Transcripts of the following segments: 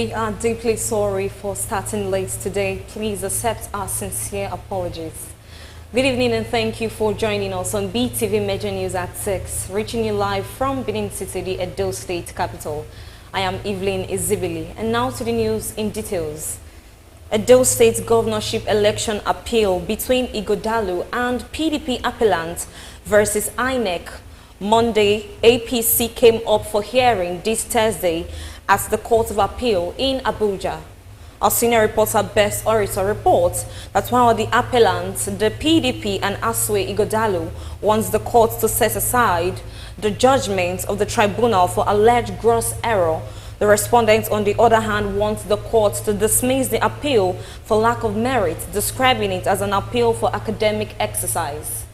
We are deeply sorry for starting late today. Please accept our sincere apologies. Good evening and thank you for joining us on BeeTv Major News at 6, reaching you live from Benin City, the Edo State capital. I am Evelyn Izibili, and now to the news in details. Edo State governorship election appeal between Ighodalo and PDP appellant versus INEC. Monday, APC came up for hearing this Thursday at the Court of Appeal in Abuja. Our senior reporter Best Orator reports that while the appellants, the PDP and Aswe Ighodalo, wants the court to set aside the judgment of the tribunal for alleged gross error, the respondents, on the other hand, want the court to dismiss the appeal for lack of merit, describing it as an appeal for academic exercise.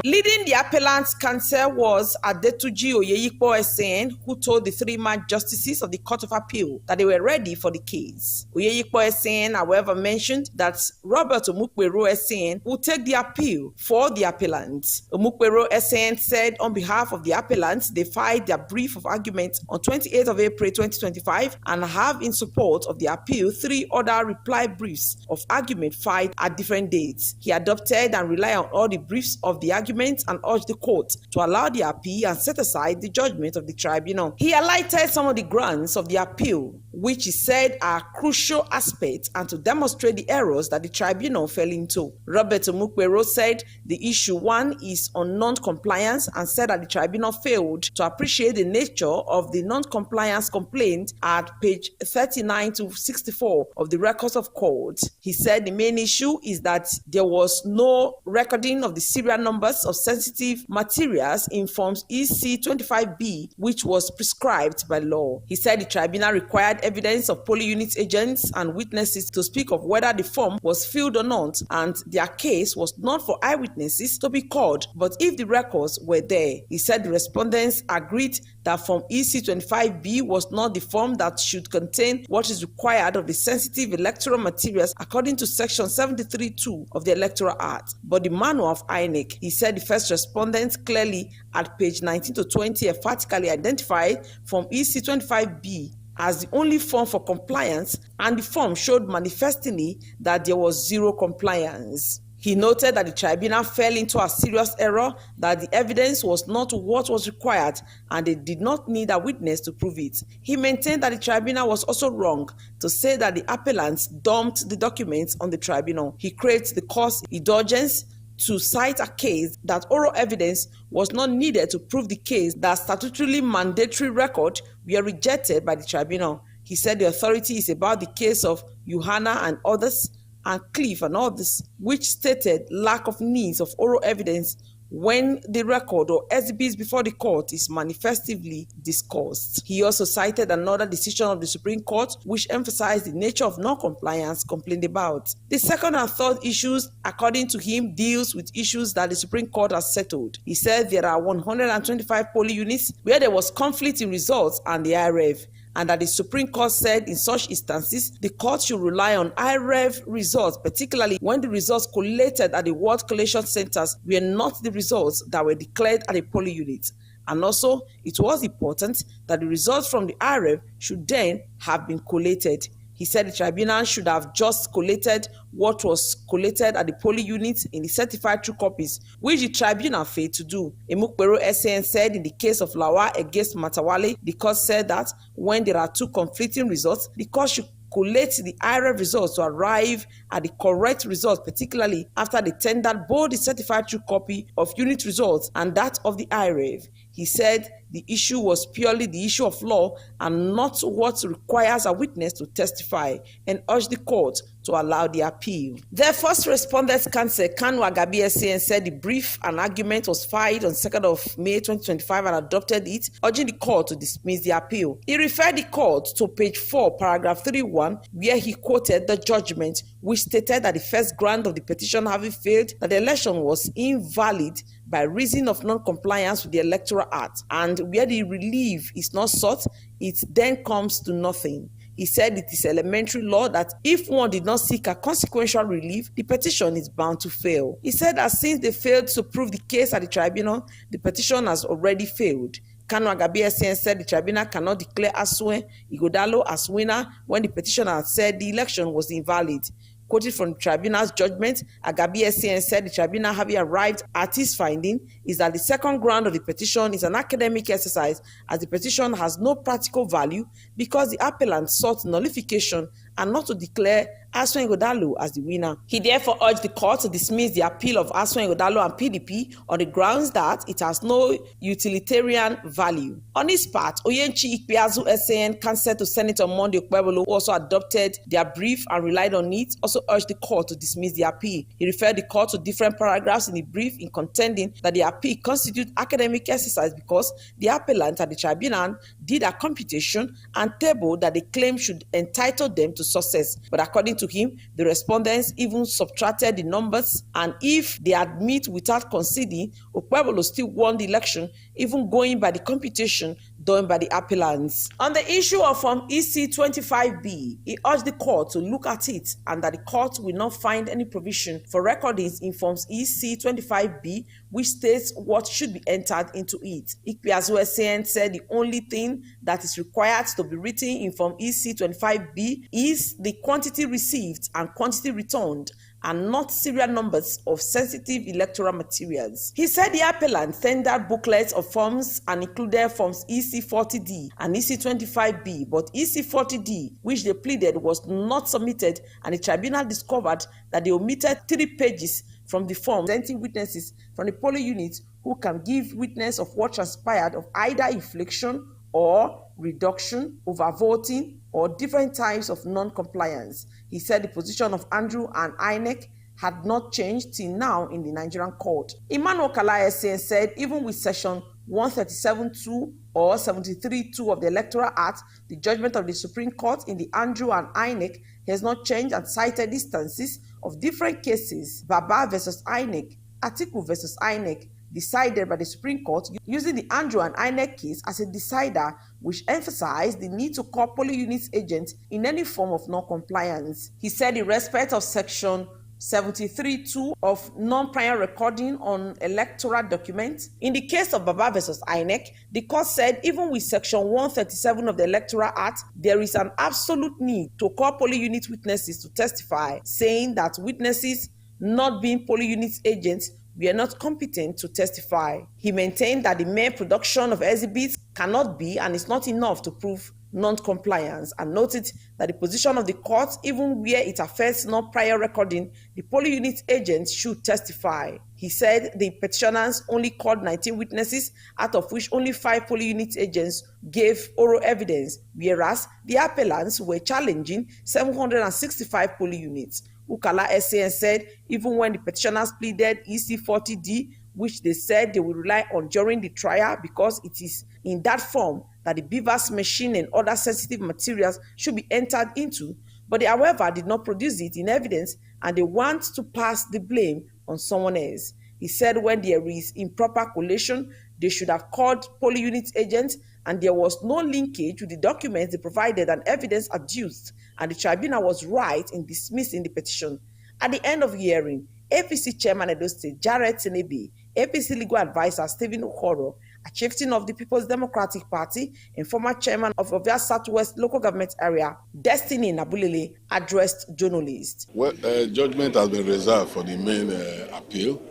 Leading the appellant's counsel was Adetuji Oyeyipo Esen, who told the three-man justices of the Court of Appeal that they were ready for the case. Oyeyipo Esen, however, mentioned that Robert Omukpero Esen would take the appeal for the appellant. Omukpero Esen said on behalf of the appellant, they filed their brief of argument on 28th of April 2025 and have in support of the appeal 3 other reply briefs of argument filed at different dates. He adopted and relied on all the briefs of the argument and urged the court to allow the appeal and set aside the judgment of the tribunal. He highlighted some of the grounds of the appeal, which he said are crucial aspects and to demonstrate the errors that the tribunal fell into. Robert Omukpero said the issue 1 is on non-compliance and said that the tribunal failed to appreciate the nature of the non-compliance complaint at page 39 to 64 of the records of court. He said the main issue is that there was no recording of the serial numbers of sensitive materials in forms EC 25B, which was prescribed by law. He said the tribunal required evidence of poly unit agents and witnesses to speak of whether the form was filled or not, and their case was not for eyewitnesses to be called, but if the records were there. He said the respondents agreed that form EC 25B was not the form that should contain what is required of the sensitive electoral materials according to section 73(2) of the Electoral Act, but the manual of INEC. He said the first respondent clearly at page 19 to 20 emphatically identified form EC 25B as the only form for compliance, and the form showed manifestly that there was zero compliance. He noted that the tribunal fell into a serious error, that the evidence was not what was required and they did not need a witness to prove it. He maintained that the tribunal was also wrong to say that the appellants dumped the documents on the tribunal. He craved the court's indulgence to cite a case that oral evidence was not needed to prove the case, that statutorily mandatory record were rejected by the tribunal. He said the authority is about the case of Johanna and others, and Cliff and others, which stated lack of needs of oral evidence when the record or exhibits before the court is manifestly discussed. He also cited another decision of the Supreme Court which emphasized the nature of non-compliance complained about. The second and third issues, according to him, deals with issues that the Supreme Court has settled. He said there are 125 polling units where there was conflict in results and the IREV, and that the Supreme Court said in such instances, the court should rely on IREV results, particularly when the results collated at the ward collation centers were not the results that were declared at a polling unit. And also, it was important that the results from the IREV should then have been collated. He said the tribunal should have just collated what was collated at the polling unit in the certified true copies, which the tribunal failed to do. Omukpero Esen said in the case of Lawa against Matawale, the court said that when there are 2 conflicting results, the court should collate the IREV results to arrive at the correct results, particularly after they tendered both the certified true copy of unit results and that of the IREV. He said the issue was purely the issue of law and not what requires a witness to testify, and urged the court to allow the appeal. The first respondents counsel Kanu Agabi SAN said the brief and argument was filed on 2nd of May 2025 and adopted it, urging the court to dismiss the appeal. He referred the court to page 4, paragraph 31, where he quoted the judgment, which stated that the first ground of the petition having failed, that the election was invalid by reason of non-compliance with the Electoral Act, and where the relief is not sought, it then comes to nothing. He said it is elementary law that if one did not seek a consequential relief, the petition is bound to fail. He said that since they failed to prove the case at the tribunal, the petition has already failed. Kanu Agabi SAN said the tribunal cannot declare Asue Ighodalo as winner when the petitioner said the election was invalid. Quoted from the tribunal's judgment, Agabi SAN said the tribunal, having arrived at his finding, is that the second ground of the petition is an academic exercise, as the petition has no practical value because the appellant sought nullification and not to declare Asue Ighodalo as the winner. He therefore urged the court to dismiss the appeal of Asue Ighodalo and PDP on the grounds that it has no utilitarian value. On his part, Oyenchi Ikpeazu SAN, counsel to Senator Monday Okpebholo, who also adopted their brief and relied on it, also urged the court to dismiss the appeal. He referred the court to different paragraphs in the brief in contending that the appeal constitutes academic exercise because the appellant at the tribunal did a computation and table that they claim should entitle them to success. But according to him, the respondents even subtracted the numbers, and if they admit without conceding, Okpebholo still won the election, even going by the computation done by the appellants. On the issue of Form EC 25B, he urged the court to look at it and that the court will not find any provision for recordings in Forms EC 25B which states what should be entered into it. Ikpeazu SAN said the only thing that is required to be written in Form EC 25B is the quantity received and quantity returned, and not serial numbers of sensitive electoral materials. He said the appellant tendered booklets of forms and included Forms EC 40D and EC 25B, but EC 40D, which they pleaded, was not submitted, and the tribunal discovered that they omitted 3 pages from the form presenting witnesses from the polling unit who can give witness of what transpired of either infliction or reduction, overvoting, or different types of non-compliance. He said the position of Andrew and INEC had not changed till now in the Nigerian court. Emmanuel Kala SAN said even with Section 137(2) or 73(2) of the Electoral Act, the judgment of the Supreme Court in the Andrew and INEC has not changed, and cited instances of different cases, Baba versus INEC, Atiku versus INEC, decided by the Supreme Court, using the Andrew and INEC case as a decider, which emphasized the need to call polling units agents in any form of non-compliance. He said in respect of Section 73(2) of non-prior recording on electoral documents, in the case of Baba versus INEC, the court said even with Section 137 of the Electoral Act, there is an absolute need to call polling unit witnesses to testify, saying that witnesses not being polling unit agents were not competent to testify. He maintained that the mere production of exhibits cannot be and is not enough to prove non-compliance, and noted that the position of the court, even where it affects non-prior recording, the polling unit agents should testify. He said the petitioners only called 19 witnesses, out of which only 5 polling unit agents gave oral evidence, whereas the appellants were challenging 765 polling units. Ukala SAN said even when the petitioners pleaded EC 40D, which they said they will rely on during the trial because it is in that form that the beavers machine and other sensitive materials should be entered into, but they, however, did not produce it in evidence, and they want to pass the blame on someone else. He said when there is improper collation, they should have called polling unit agents, and there was no linkage with the documents they provided and evidence adduced, and the tribunal was right in dismissing the petition. At the end of the hearing, APC Chairman Edo State Jared Tinubu, APC Legal Advisor Stephen Okoro, a chieftain of the People's Democratic Party and former chairman of Ovia Southwest Local Government Area, Destiny Nabulele, addressed journalists. Well, judgment has been reserved for the main appeal.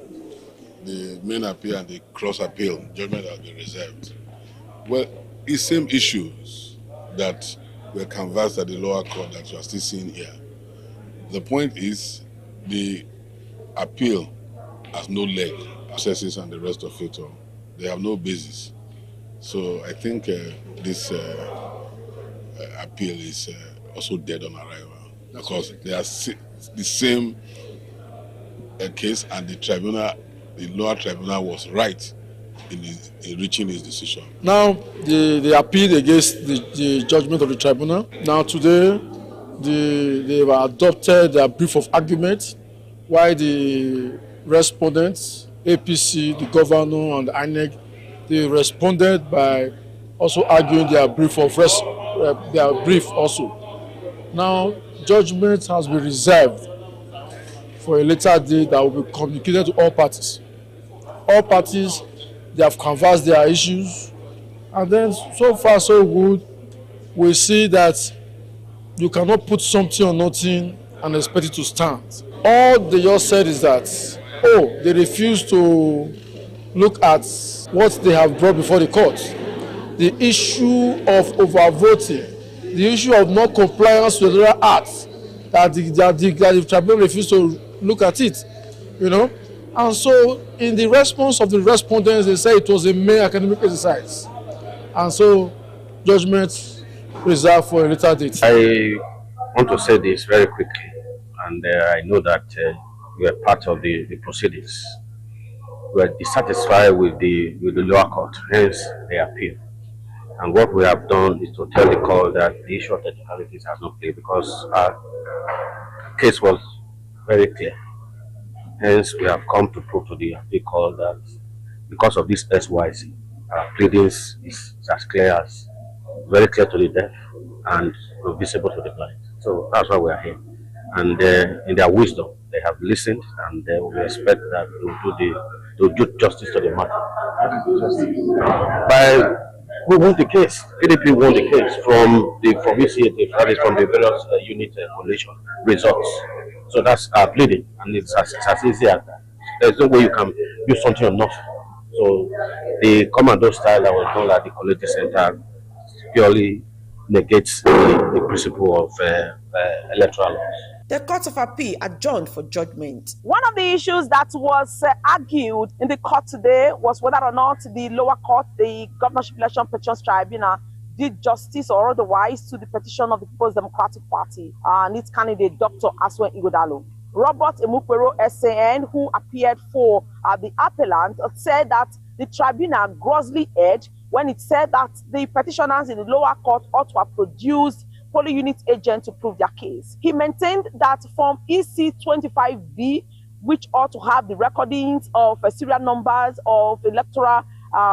The main appeal and the cross appeal, judgment has been reserved. Well, it's same issues that were canvassed at the lower court that you are still seeing here. The point is the appeal has no leg, accesses and the rest of it all. They have no basis. So I think this appeal is also dead on arrival because they are the same case, and the tribunal, the lower tribunal, was right in reaching his decision. Now they appealed against the judgment of the tribunal. Now today they have adopted a brief of argument, while the respondents, APC, the governor, and the INEC, they responded by also arguing their brief also. Now, judgment has been reserved for a later date that will be communicated to all parties. All parties, they have canvassed their issues, and then so far so good. We see that you cannot put something on nothing and expect it to stand. All they just said is that, oh, they refuse to look at what they have brought before the court. The issue of overvoting, the issue of non-compliance with the acts, that the tribunal refused to look at it, you know. And so, in the response of the respondents, they said it was a mere academic exercise. And so, judgment reserved for a later date. I want to say this very quickly, and I know that you are part of the proceedings. We are dissatisfied with the lower court, hence the appeal. And what we have done is to tell the court that the issue of technicalities has not played because our case was very clear. Hence, we have come to prove to the appeal court that because of this SYC, our pleadings is as clear as, very clear to the deaf and visible to the blind. So that's why we are here. And in their wisdom, they have listened, and we expect that they will do justice to the matter. We won the case. PDP won the case from ECA, that is from the various unit coalition results. So that's our pleading, and it's as easy as that. There's no way you can do something or nothing. So the commando style that was done at the College Center purely negates the principle of electoral laws. The Court of Appeal adjourned for judgment. One of the issues that was argued in the court today was whether or not the lower court, the Governorship Election Petitions Tribunal, did justice or otherwise to the petition of the People's Democratic Party and its candidate, Dr. Aswen Igodalo. Robert Emukwero SAN, who appeared for the appellant, said that the tribunal grossly erred when it said that the petitioners in the lower court ought to have produced polling unit agents to prove their case. He maintained that Form EC 25B, which ought to have the recordings of serial numbers of electoral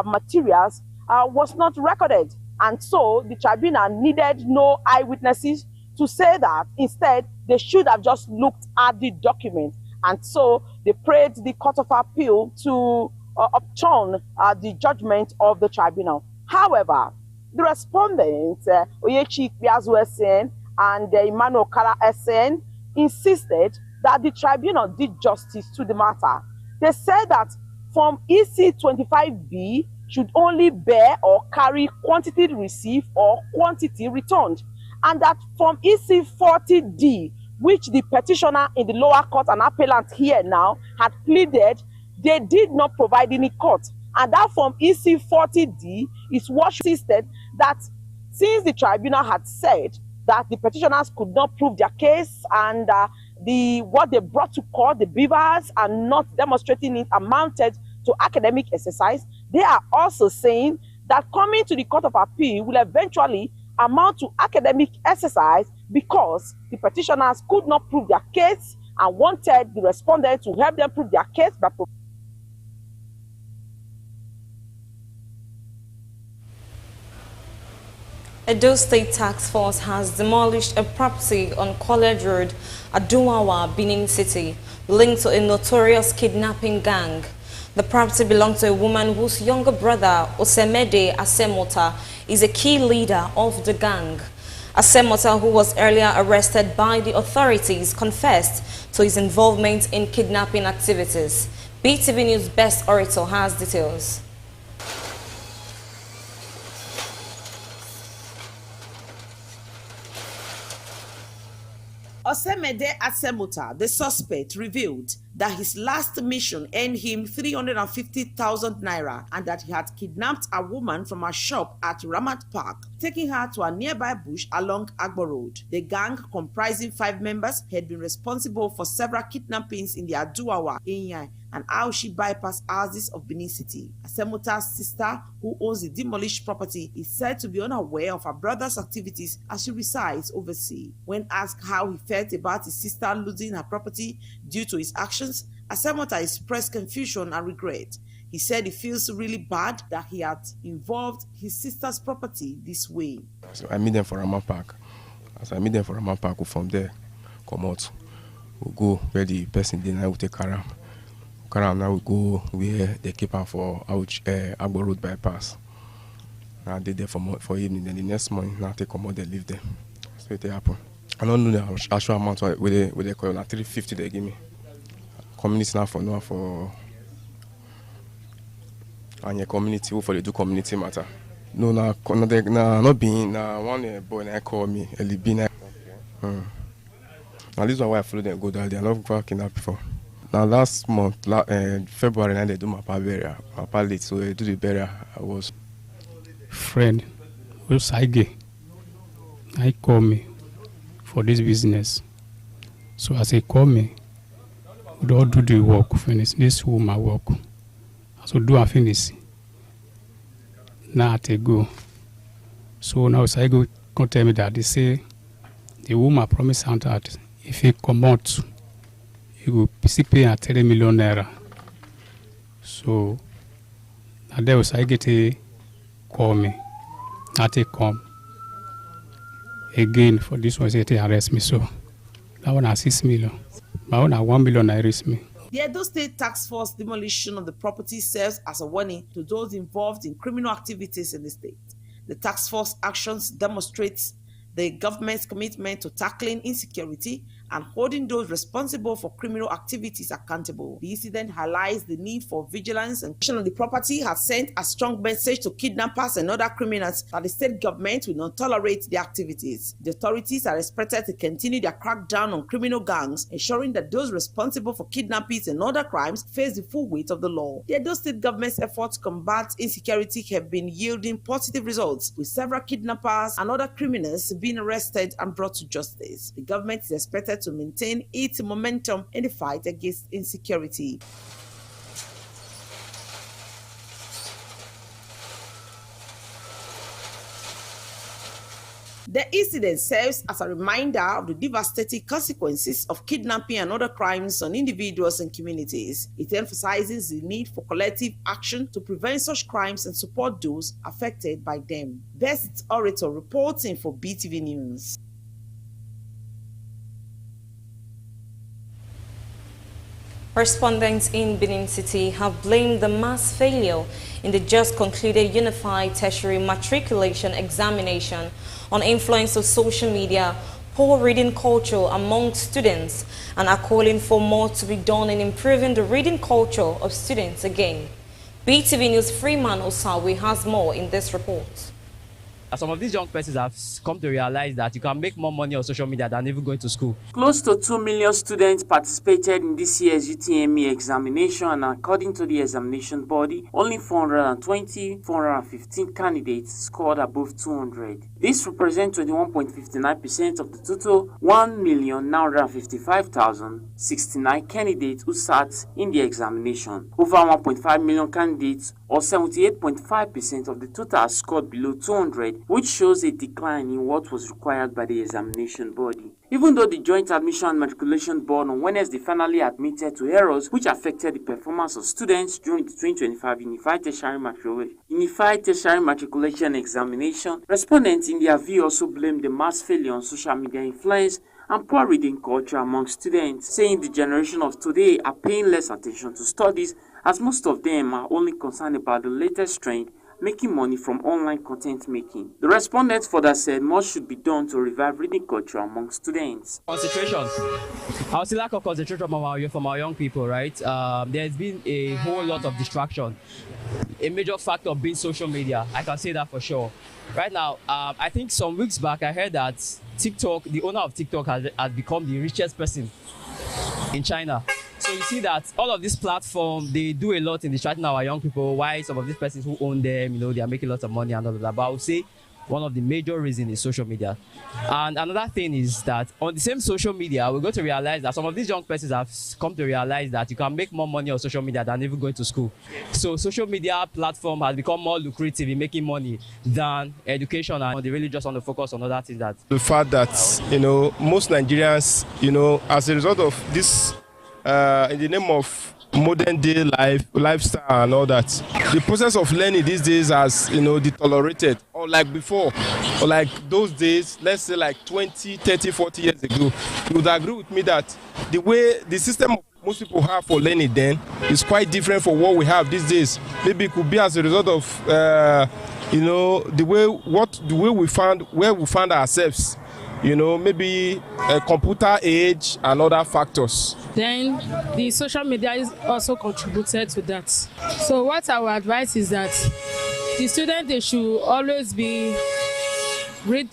materials, was not recorded. And so the tribunal needed no eyewitnesses to say that. Instead, they should have just looked at the document. And so they prayed the Court of Appeal to upturn the judgment of the tribunal. However, the respondents, Oyechi Ikpeazu SN and Emmanuel Kala SN, insisted that the tribunal did justice to the matter. They said that Form EC 25B should only bear or carry quantity received or quantity returned, and that Form EC 40D, which the petitioner in the lower court and appellant here now had pleaded, they did not provide any court. And that Form EC 40D is what insisted that since the tribunal had said that the petitioners could not prove their case and what they brought to court, the beavers, and not demonstrating it amounted to academic exercise, they are also saying that coming to the Court of Appeal will eventually amount to academic exercise because the petitioners could not prove their case and wanted the respondent to help them prove their case by Edo State Task Force has demolished a property on College Road, Aduwawa, Benin City, linked to a notorious kidnapping gang. The property belonged to a woman whose younger brother, Osemede Asemota, is a key leader of the gang. Asemota, who was earlier arrested by the authorities, confessed to his involvement in kidnapping activities. BeeTv News Best Orator has details. Osemede Asemota, the suspect, revealed that his last mission earned him 350,000 naira and that he had kidnapped a woman from a shop at Ramat Park, taking her to a nearby bush along Agbo Road. The gang, comprising 5 members, had been responsible for several kidnappings in the Aduwawa, Inyai, and Aushi bypass houses of Benin City. Asemota's sister, who owns the demolished property, is said to be unaware of her brother's activities as she resides overseas. When asked how he felt about his sister losing her property due to his actions, Asemota expressed confusion and regret. He said he feels really bad that he had involved his sister's property this way. So I meet them for Rama Park. As I meet them for Raman Park, from there, come out. We'll go where the person did, I will take Karam. Karam, now we go where they keep her for Agbo Road bypass. I did there for evening, then the next morning, now they come out, they leave them. So it happen. I don't know the actual amount where they call it, 350 they give me. Community now for and your community, for they do community matter. No, not being one boy I call me Elibina. Now this is why I follow them go down there. I love working that before. Now last month, February, now they do my pa burial. My pa late, so they do the burial. I was friend who's I call me for this business. So as he call me, we don't do the work, finish this woman work. So do I finish? Now I go. So now I go tell me that they say the woman promised her that if he come out, he will pay a 30 million naira. So now there was I get a call me. Now they come again for this one, say they arrest me. So that one has 6 million. My own 1 million arrest me. The Edo State Task Force demolition of the property serves as a warning to those involved in criminal activities in the state. The task force actions demonstrates the government's commitment to tackling insecurity and holding those responsible for criminal activities accountable. The incident highlights the need for vigilance, and the property has sent a strong message to kidnappers and other criminals that the state government will not tolerate their activities. The authorities are expected to continue their crackdown on criminal gangs, ensuring that those responsible for kidnappings and other crimes face the full weight of the law. The Edo State government's efforts to combat insecurity have been yielding positive results, with several kidnappers and other criminals being arrested and brought to justice. The government is expected to maintain its momentum in the fight against insecurity. The incident serves as a reminder of the devastating consequences of kidnapping and other crimes on individuals and communities. It emphasizes the need for collective action to prevent such crimes and support those affected by them. Best Orator reporting for BeeTv News. Respondents in Benin City have blamed the mass failure in the just concluded Unified Tertiary Matriculation Examination on influence of social media, poor reading culture among students, and are calling for more to be done in improving the reading culture of students again. BeeTv News Freeman Osawe has more in this report. Some of these young persons have come to realize that you can make more money on social media than even going to school. Close to 2 million students participated in this year's UTME examination, and according to the examination body, only 415 candidates scored above 200. This represents 21.59% of the total 1,955,069 candidates who sat in the examination. Over 1.5 million candidates, or 78.5% of the total, scored below 200, which shows a decline in what was required by the examination body. Even though the Joint Admission and Matriculation Board on Wednesday finally admitted to errors which affected the performance of students during the 2025 Unified Tertiary Matriculation Examination, respondents in their view also blamed the mass failure on social media influence and poor reading culture among students, saying the generation of today are paying less attention to studies, as most of them are only concerned about the latest trend, making money from online content making. The respondents further said more should be done to revive reading culture among students. Concentration. I would say lack of concentration from our young people, right? There's been a whole lot of distraction. A major factor being social media. I can say that for sure. Right now, I think some weeks back, I heard that TikTok, the owner of TikTok has become the richest person in China. So you see that all of these platforms, they do a lot in distracting our young people. Why some of these persons who own them, they are making lots of money and all of that. But I would say one of the major reasons is social media. And another thing is that on the same social media, we're going to realize that some of these young persons have come to realize that you can make more money on social media than even going to school. So social media platform has become more lucrative in making money than education, and they really just want to focus on other things. That the fact that most Nigerians, as a result of this, in the name of modern day lifestyle and all that. The process of learning these days has, deteriorated, or like before, or like those days, let's say like 20, 30, 40 years ago. You would agree with me that the system most people have for learning then is quite different from what we have these days. Maybe it could be as a result of the way we found ourselves. Maybe a computer age and other factors. Then the social media is also contributed to that. So what I would advise is that the students, they should always be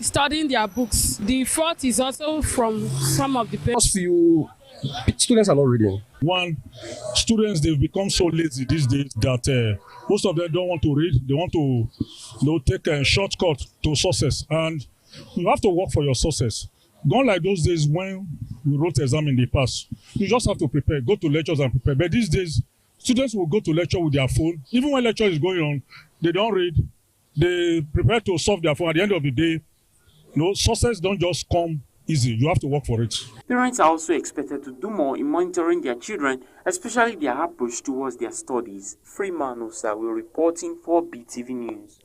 studying their books. The fault is also from some of the parents. Students are not reading. One, students, they've become so lazy these days that most of them don't want to read. They want to take a shortcut to success. And you have to work for your success. Not like those days when we wrote exam in the past. You just have to prepare, go to lectures and prepare. But these days, students will go to lecture with their phone. Even when lecture is going on, they don't read. They prepare to solve their phone. At the end of the day, success don't just come easy. You have to work for it. Parents are also expected to do more in monitoring their children, especially their approach towards their studies. Freeman Osa will reporting for BeeTv News.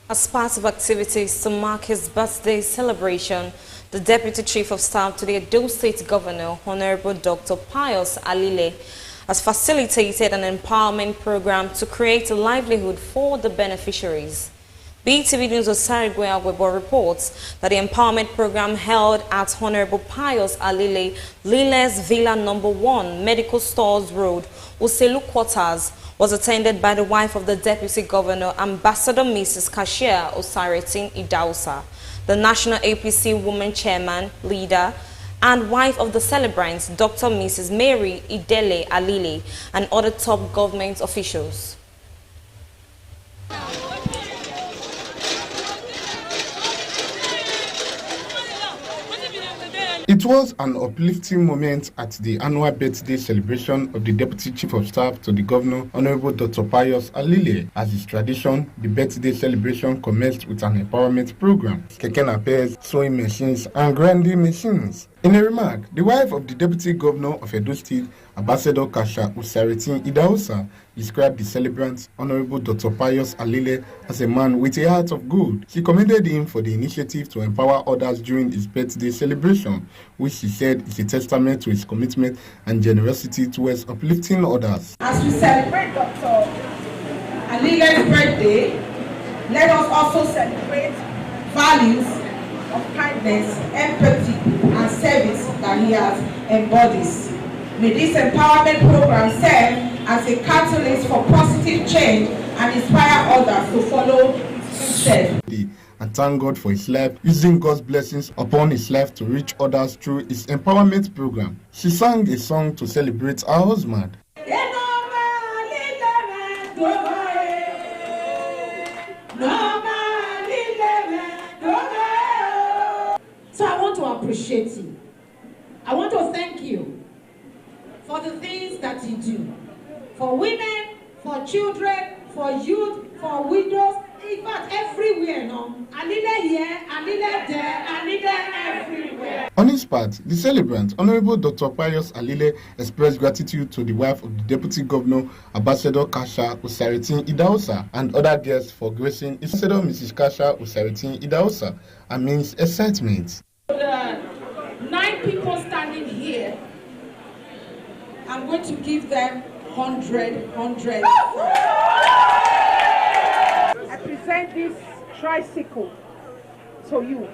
As part of activities to mark his birthday celebration, the Deputy Chief of Staff to the Edo State Governor, Honorable Dr. Pius Alile, has facilitated an empowerment program to create a livelihood for the beneficiaries. BeeTv News Osarigwe Agwebo reports that the empowerment program held at Honorable Pius Alile, Liles Villa No. 1, Medical Stores Road, Uselu Quarters, was attended by the wife of the Deputy Governor, Ambassador Mrs. Kashia Osaretin Idausa, the National APC Women Chairman, Leader, and wife of the celebrants, Dr. Mrs. Mary Idele Alile, and other top government officials. It was an uplifting moment at the annual birthday celebration of the Deputy Chief of Staff to the Governor, Honorable Dr. Pius Alile. As is tradition, the birthday celebration commenced with an empowerment program, keke napes, sewing machines, and grinding machines. In a remark, the wife of the Deputy Governor of Edo State, Ambassador Kasha Usaretin Idausa, described the celebrant, Honorable Dr. Pius Alile, as a man with a heart of gold. She commended him for the initiative to empower others during his birthday celebration, which she said is a testament to his commitment and generosity towards uplifting others. As we celebrate Dr. Alile's birthday, let us also celebrate values of kindness, empathy, and service that he has embodies. May this empowerment program serve as a catalyst for positive change and inspire others to follow his steps. And thank God for his life, using God's blessings upon his life to reach others through his empowerment program. She sang a song to celebrate her husband. So I want to appreciate you. I want to thank you for the things that you do. For women, for children, for youth, for widows, in fact, everywhere, no? Alile here, Alile there, Alile everywhere. On his part, the celebrant, Honorable Dr. Pius Alile, expressed gratitude to the wife of the Deputy Governor, Ambassador Kasha Usaretin Idausa, and other guests for gracing Ambassador Mrs. Kasha Usaretin Idausa amidst excitement. The 9 people standing here, I'm going to give them 100. I present this tricycle to you.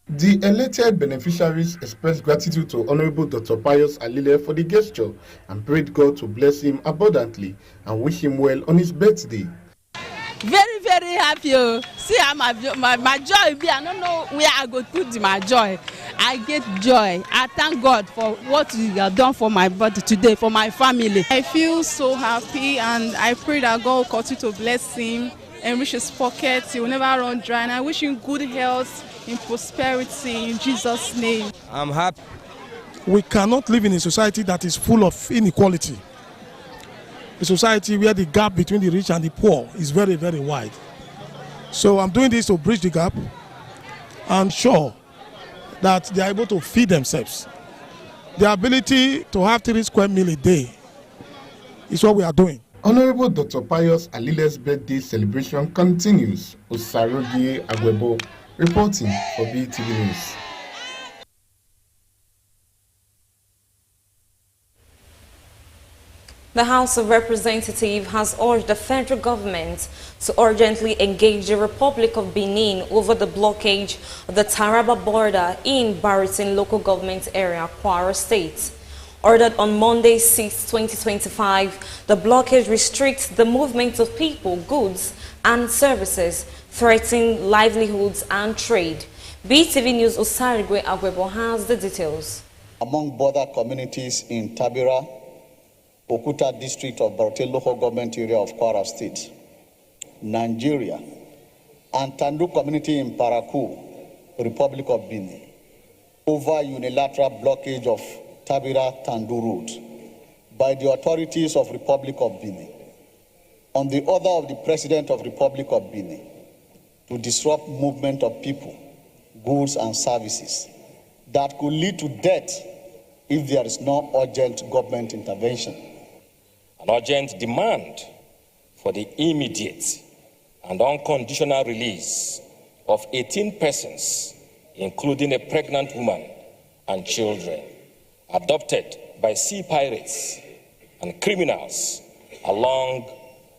The elated beneficiaries expressed gratitude to Honorable Dr. Pius Alile for the gesture and prayed God to bless him abundantly and wish him well on his birthday. Very, very happy. See, my joy be, I don't know where I go put my joy. I get joy. I thank God for what you have done for my body today, for my family. I feel so happy, and I pray that God will continue to bless him, enrich his pockets. He will never run dry, and I wish him good health, in prosperity, in Jesus' name. I'm happy. We cannot live in a society that is full of inequality. A society where the gap between the rich and the poor is very, very wide. So I'm doing this to bridge the gap and sure that they are able to feed themselves. The ability to have 3 square meals a day is what we are doing. Honorable Dr. Pius Alile's birthday celebration continues. Osarogi Agwebo reporting for BeeTv News. The House of Representatives has urged the federal government to urgently engage the Republic of Benin over the blockage of the Taraba border in Baritin local government area, Kwara State. Ordered on Monday 6, 2025, the blockage restricts the movement of people, goods and services, threatening livelihoods and trade. BeeTv News Osarigwe Agwebo has the details. Among border communities in Tabira, Okuta district of Baritin local government area of Kwara State, Nigeria, and Tandu community in Parakou, Republic of Benin, over unilateral blockage of Tabira Tandu Road by the authorities of Republic of Benin on the order of the President of Republic of Benin to disrupt movement of people, goods and services that could lead to death if there is no urgent government intervention. An urgent demand for the immediate and unconditional release of 18 persons, including a pregnant woman and children, adopted by sea pirates and criminals along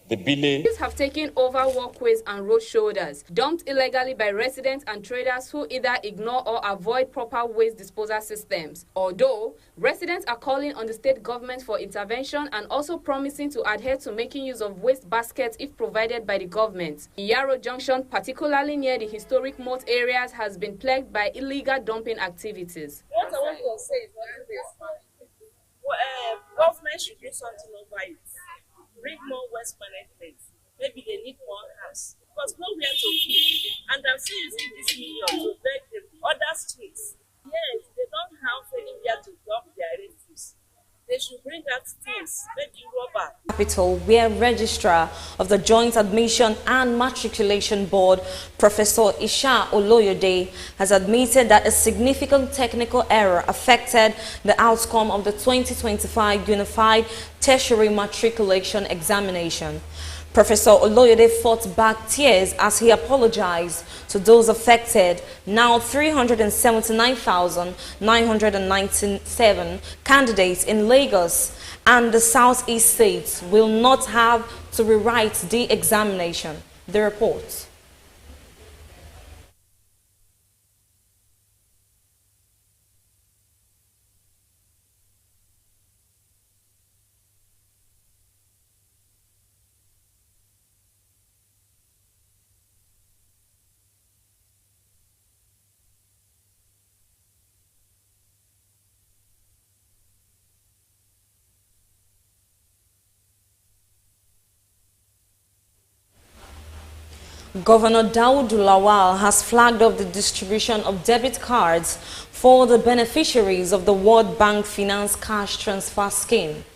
the Bile. These have taken over walkways and road shoulders, dumped illegally by residents and traders who either ignore or avoid proper waste disposal systems. Although residents are calling on the state government for intervention and also promising to adhere to making use of waste baskets if provided by the government. Iyaro Junction, particularly near the historic moat areas, has been plagued by illegal dumping activities. What I want to say is government should do something over it. Bring more waste management. Maybe they need more hands because nowhere to keep. And I'm still using this million to beg the other streets. Yes, they don't have anywhere to dump their refuse. They should bring out things, maybe rubber. Capital, where Registrar of the Joint Admission and Matriculation Board, Professor Isha Oloyede, has admitted that a significant technical error affected the outcome of the 2025 Unified Tertiary Matriculation Examination. Professor Oloyede fought back tears as he apologized to those affected. Now 379,997 candidates in Lagos and the Southeast states will not have to rewrite the examination. The report. Governor Daud Lawal has flagged off the distribution of debit cards for the beneficiaries of the World Bank Finance Cash Transfer Scheme.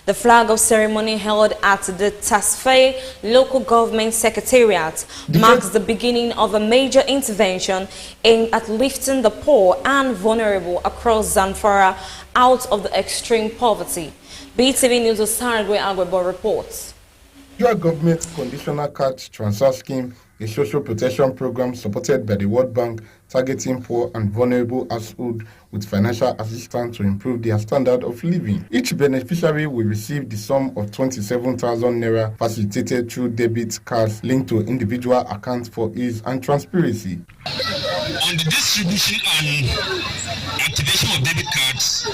The flag-off ceremony held at the Tasfaye Local Government Secretariat marks the beginning of a major intervention aimed at lifting the poor and vulnerable across Zamfara out of the extreme poverty. BeeTv News' Saragwe Agwebo reports. Your government conditional card transfer scheme, a social protection program supported by the World Bank targeting poor and vulnerable households with financial assistance to improve their standard of living. Each beneficiary will receive the sum of 27,000 naira facilitated through debit cards linked to individual accounts for ease and transparency. On the distribution and activation of debit cards,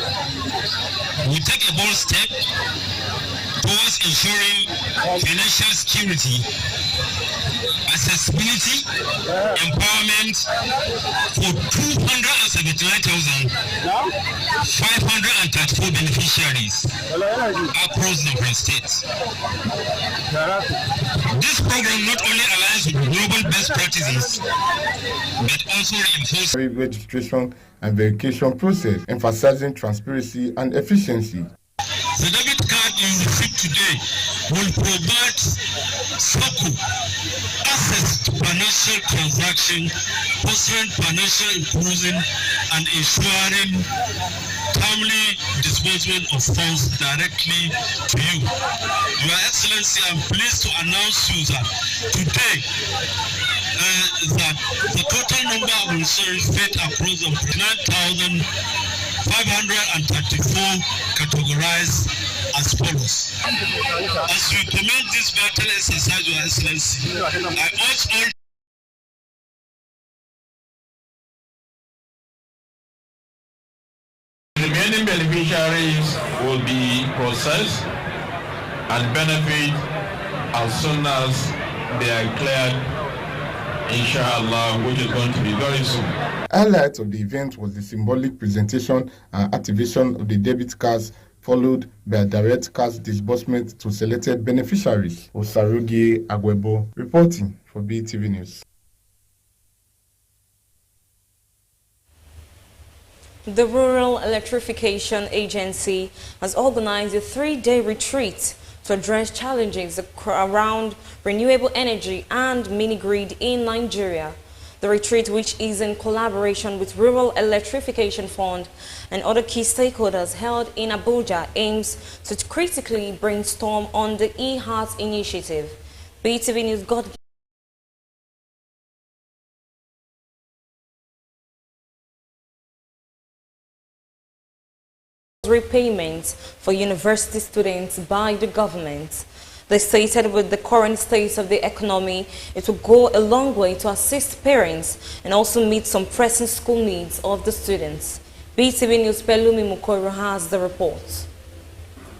we take a bold step towards ensuring financial security, accessibility, empowerment for 279,534 beneficiaries across different states. This program not only aligns with global best practices, but also reinforces registration and verification process, emphasizing transparency and efficiency. The debit card you receive today will provide SOCO, access to financial transaction, fostering financial inclusion, and ensuring timely disbursement of funds directly to you. Your Excellency, I'm pleased to announce you that today that the total number of insurance paid across the 9,534 categorized as follows. As we commence this vital exercise, Your Excellency, I urge all remaining beneficiaries will be processed and benefit as soon as they are cleared, inshallah, which is going to be very soon. Highlight of the event was the symbolic presentation and activation of the debit cards, followed by a direct cash disbursement to selected beneficiaries. Osarugie Agwebo reporting for BeeTv News. The Rural Electrification Agency has organized a 3-day retreat to address challenges around renewable energy and mini-grid in Nigeria. The retreat, which is in collaboration with Rural Electrification Fund and other key stakeholders held in Abuja, aims to critically brainstorm on the e-Heart initiative. BeeTv News got repayments for university students by the government. They stated with the current state of the economy, it will go a long way to assist parents and also meet some pressing school needs of the students. BeeTv News Pelumi Mukoro has the report.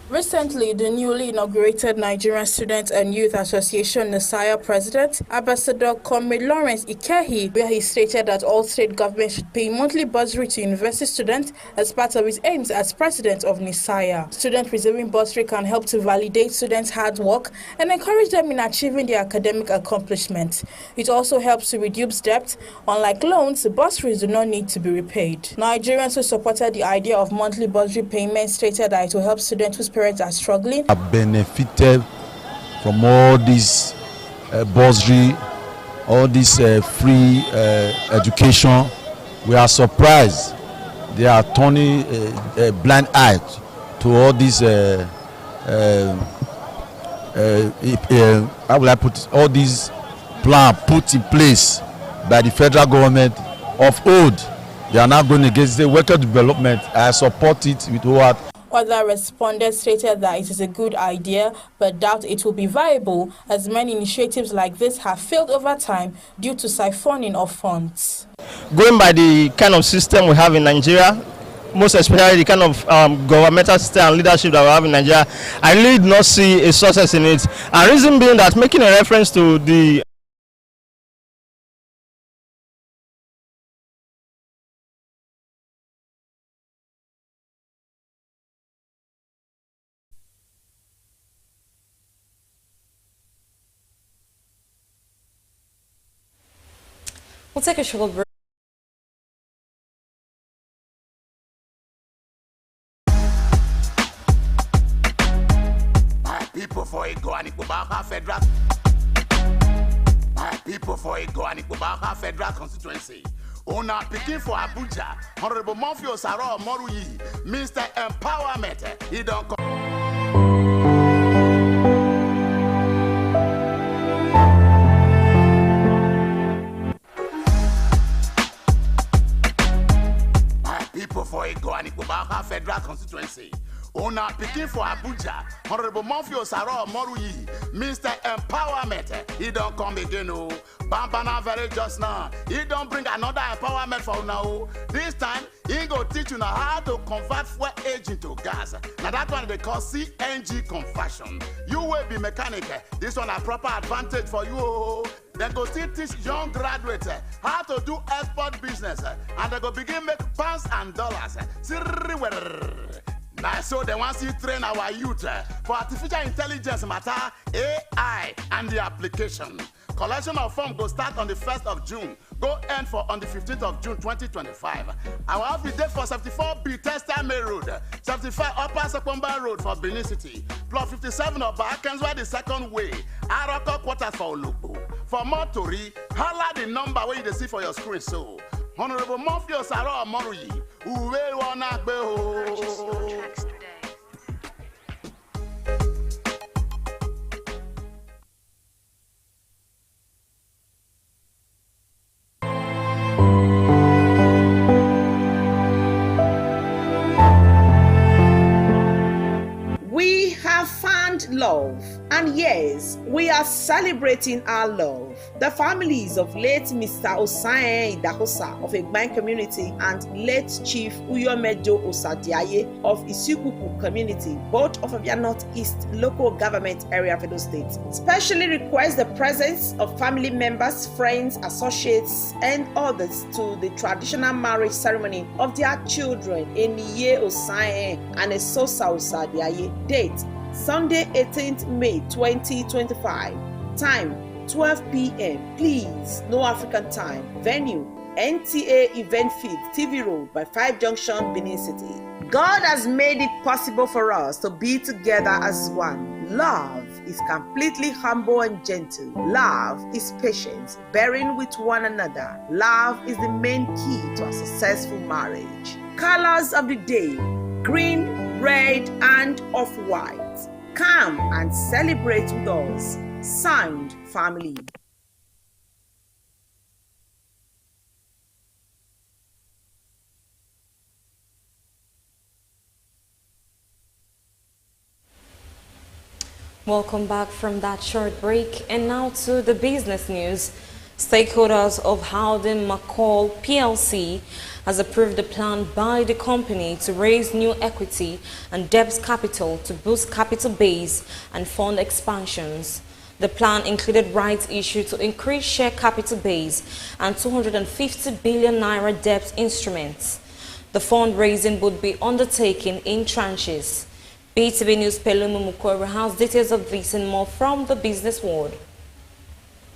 Recently, the newly inaugurated Nigerian Student and Youth Association NISAYA President, Ambassador Comrade Lawrence Ikehi, where he stated that all state governments should pay monthly bursary to university students as part of his aims as president of NISAYA. Student receiving bursary can help to validate students' hard work and encourage them in achieving their academic accomplishments. It also helps to reduce debt. Unlike loans, bursaries do not need to be repaid. Nigerians who supported the idea of monthly bursary payments stated that it will help students whose parents are struggling. I benefited from all this bursary, all this free education. We are surprised they are turning a blind eye to all this. How will I put it? All these plans put in place by the federal government of old. They are now going against the worker development. I support it with all heart. Other respondents stated that it is a good idea, but doubt it will be viable, as many initiatives like this have failed over time due to siphoning of funds. Going by the kind of system we have in Nigeria, most especially the kind of governmental system and leadership that we have in Nigeria, I really do not see a success in it. And reason being that, making a reference to the We'll take a short break. My people for Ego and Ikubaka Federal. My people for Ego and Ikubaka Federal Constituency. Una picking for Abuja, Honorable Monfio Saro Moruyi, Mr. Empowerment. He don't come. People for Ego and Ikubaka Federal Constituency. Una picking for Abuja, Honorable Monfio Saro Moruyi, Mr. Empowerment. He don't come again, oh. Bambana very just now. He don't bring another empowerment for now. This time, he go teach you now how to convert fuel engine to gas. Now that one they call CNG conversion. You will be mechanic. This one a proper advantage for you. Oh. Then go still teach young graduates how to do export business. And they go begin make pounds and dollars. Now, so they want to train our youth for artificial intelligence matter, AI, and the application. Collection of form go start on the 1st of June, go end for on the 15th of June 2025. Our office date for 74B Testa May Road, 75 Upper Sekwamba Road for Benin City, plot 57 of Bakenswa the second way, Aroko Quarter broadcast for Olugbo. For more tori, holla the number where you dey see for your screen so. Honorable Mafio Saro Moruyi, Uwe Wanagbe ho. We have found love, and yes, we are celebrating our love. The families of late Mr. Osae Idakosa of Egban community and late Chief Uyomejo Osadiaye of Isikuku community, both of Abia Northeast local government area of Edo State, specially request the presence of family members, friends, associates, and others to the traditional marriage ceremony of their children in Iye Osae and Esosa Osadiaye. Date Sunday 18th May 2025. Time 12 p.m. Please, no African time. Venue NTA Event Field, TV Road by 5 Junction, Benin City. God has made it possible for us to be together as one. Love is completely humble and gentle. Love is patient, bearing with one another. Love is the main key to a successful marriage. Colors of the day: green, red, and off-white. Come and celebrate with us. Signed, family. Welcome back from that short break, and now to the business news. Stakeholders of Howden McCall PLC has approved a plan by the company to raise new equity and debt capital to boost capital base and fund expansions. The plan included rights issue to increase share capital base and 250 billion naira debt instruments. The fundraising would be undertaken in tranches. BeeTv News Pelumu Mukoro has details of this and more from the business world.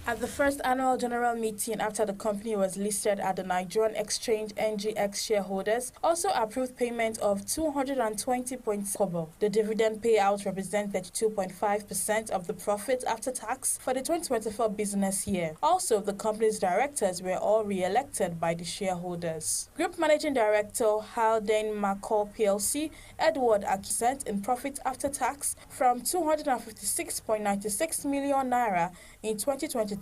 At the first annual general meeting after the company was listed at the Nigerian Exchange NGX, shareholders also approved payment of 220 kobo. The dividend payout represents 32.5% of the profit after tax for the 2024 business year. Also, the company's directors were all re-elected by the shareholders. Group Managing Director Howden McCall PLC Edward Akisent in profit after tax from 256.96 million naira in 2023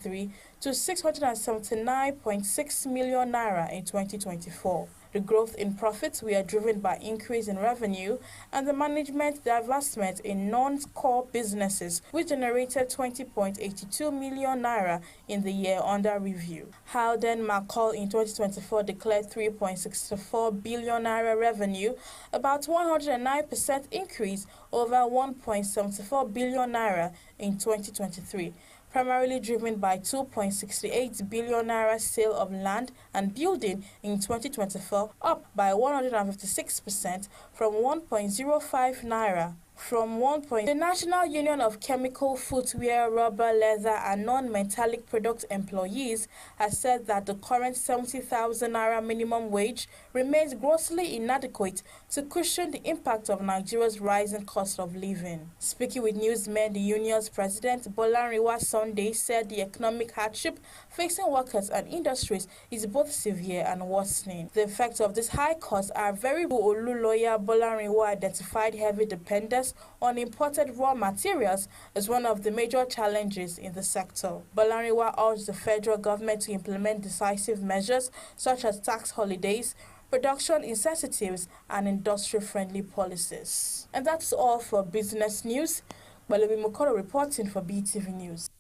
to 679.6 million naira in 2024. The growth in profits were driven by increase in revenue and the management divestment in non-core businesses, which generated 20.82 million naira in the year under review. Howden McCall in 2024 declared 3.64 billion naira revenue, about 109% increase over 1.74 billion naira in 2023. Primarily driven by 2.68 billion naira sale of land and building in 2024, up by 156% from 1.05 naira. The National Union of Chemical, Footwear, Rubber, Leather and Non-Metallic Product Employees has said that the current 70,000 naira minimum wage remains grossly inadequate to cushion the impact of Nigeria's rising cost of living. Speaking with newsmen, the union's president, Bolanriwa Sunday, said the economic hardship facing workers and industries is both severe and worsening. The effects of this high cost are very Olu lawyer Bolanriwa identified heavy dependence on imported raw materials as one of the major challenges in the sector. Bolanriwa urged the federal government to implement decisive measures such as tax holidays, production incentives, and industry-friendly policies. And that's all for business news. Balobi Mukoro reporting for BeeTv News.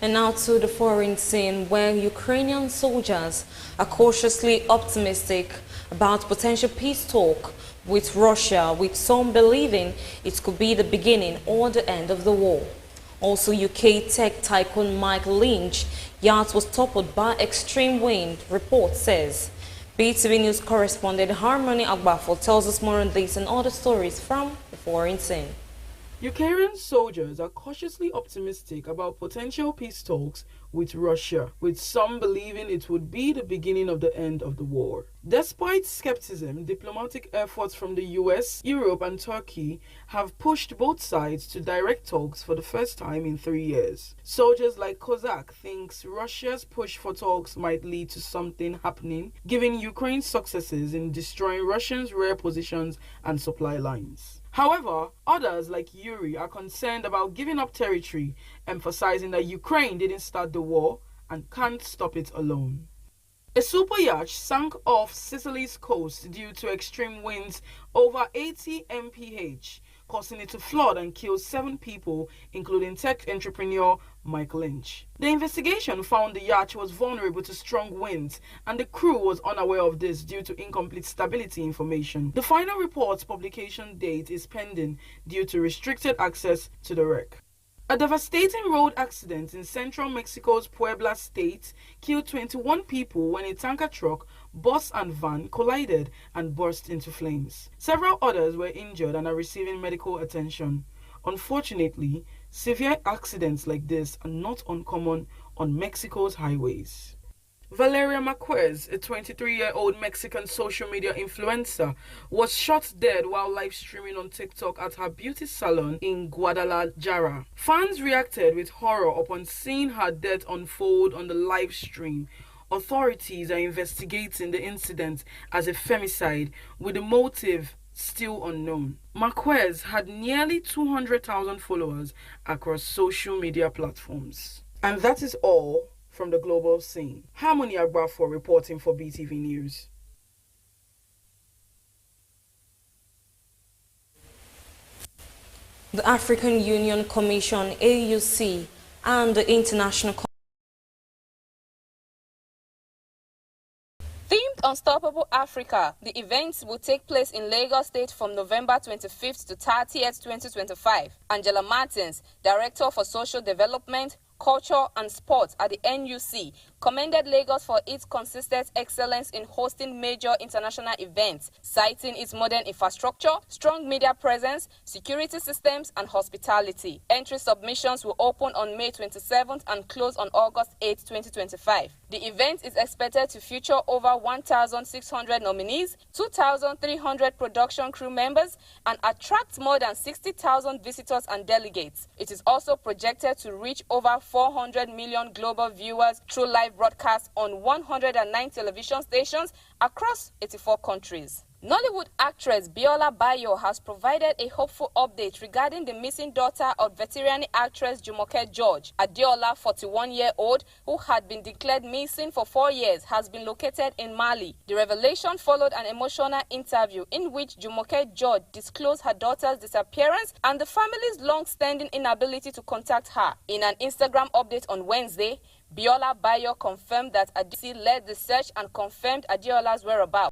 And now to the foreign scene, where Ukrainian soldiers are cautiously optimistic about potential peace talk with Russia, with some believing it could be the beginning or the end of the war. Also, UK tech tycoon Mike Lynch yacht was toppled by extreme wind, report says. BeeTv News correspondent Harmony Agbafo tells us more on this and other stories from the foreign scene. Ukrainian soldiers are cautiously optimistic about potential peace talks with Russia, with some believing it would be the beginning of the end of the war. Despite skepticism, diplomatic efforts from the US, Europe, and Turkey have pushed both sides to direct talks for the first time in 3 years. Soldiers like Kozak thinks Russia's push for talks might lead to something happening, given Ukraine's successes in destroying Russians' rare positions and supply lines. However, others like Yuri are concerned about giving up territory, emphasizing that Ukraine didn't start the war and can't stop it alone. A super yacht sank off Sicily's coast due to extreme winds over 80 mph, causing it to flood and kill 7 people, including tech entrepreneur Mike Lynch. The investigation found the yacht was vulnerable to strong winds, and the crew was unaware of this due to incomplete stability information. The final report's publication date is pending due to restricted access to the wreck. A devastating road accident in central Mexico's Puebla state killed 21 people when a tanker truck, bus and van collided and burst into flames. Several others were injured and are receiving medical attention. Unfortunately, severe accidents like this are not uncommon on Mexico's highways. Valeria Marquez, a 23-year-old Mexican social media influencer, was shot dead while live streaming on TikTok at her beauty salon in Guadalajara. Fans reacted with horror upon seeing her death unfold on the live stream. Authorities are investigating the incident as a femicide, with the motive still unknown. Marquez had nearly 200,000 followers across social media platforms. And that is all from the global scene. Harmony Agbafor reporting for BeeTv News. The African Union Commission, AUC, and the International Themed Unstoppable Africa, the events will take place in Lagos State from November 25th to 30th, 2025. Angela Martins, Director for Social Development, Culture and Sports at the NUC, commended Lagos for its consistent excellence in hosting major international events, citing its modern infrastructure, strong media presence, security systems, and hospitality. Entry submissions will open on May 27th and close on August 8, 2025. The event is expected to feature over 1,600 nominees, 2,300 production crew members, and attract more than 60,000 visitors and delegates. It is also projected to reach over 400 million global viewers through live broadcasts on 109 television stations across 84 countries. Nollywood actress Biola Bayo has provided a hopeful update regarding the missing daughter of veteran actress Jumoke George. Adeola, 41-year-old, who had been declared missing for 4 years, has been located in Mali. The revelation followed an emotional interview in which Jumoke George disclosed her daughter's disappearance and the family's long-standing inability to contact her. In an Instagram update on Wednesday, Biola Bayo confirmed that ADC led the search and confirmed Adeola's whereabouts.